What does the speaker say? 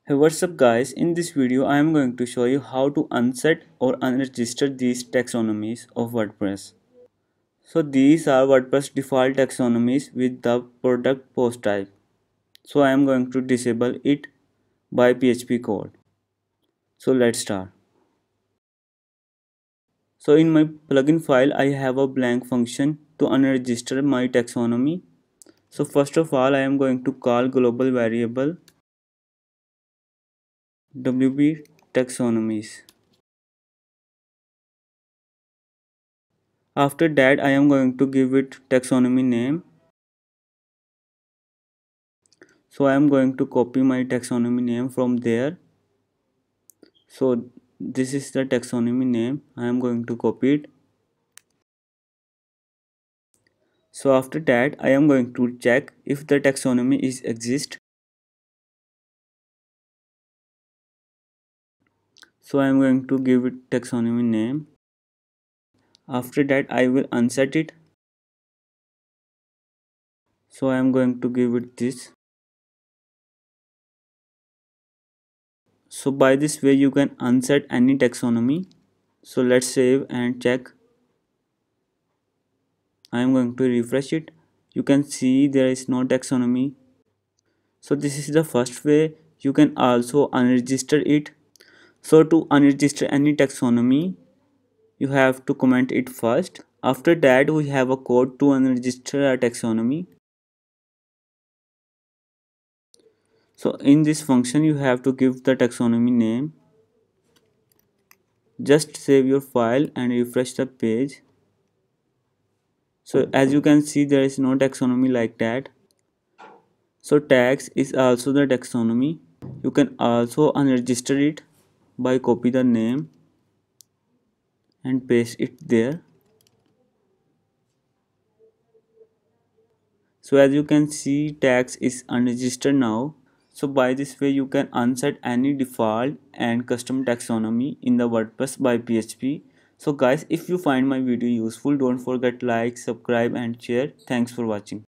Hey, what's up guys? In this video I am going to show you how to unset or unregister these taxonomies of WordPress. So these are WordPress default taxonomies with the product post type. So I am going to disable it by PHP code. So let's start. So in my plugin file I have a blank function to unregister my taxonomy. So first of all I am going to call global variable WP taxonomies. After that I am going to give it taxonomy name. So I am going to copy my taxonomy name from there. So this is the taxonomy name. I am going to copy it. So after that I am going to check if the taxonomy is exist. So I am going to give it taxonomy name. After that I will unset it. So I am going to give it this. So by this way you can unset any taxonomy. So let's save and check. I am going to refresh it. You can see there is no taxonomy. So this is the first way. You can also unregister it. So to unregister any taxonomy, you have to comment it first. After that, we have a code to unregister a taxonomy. So in this function, you have to give the taxonomy name. Just save your file and refresh the page. So as you can see, there is no taxonomy like that. So tax is also the taxonomy. You can also unregister it by copy the name and paste it there. So as you can see, tax is unregistered now. So by this way you can unset any default and custom taxonomy in the WordPress by PHP. So guys, if you find my video useful, don't forget like, subscribe and share. Thanks for watching.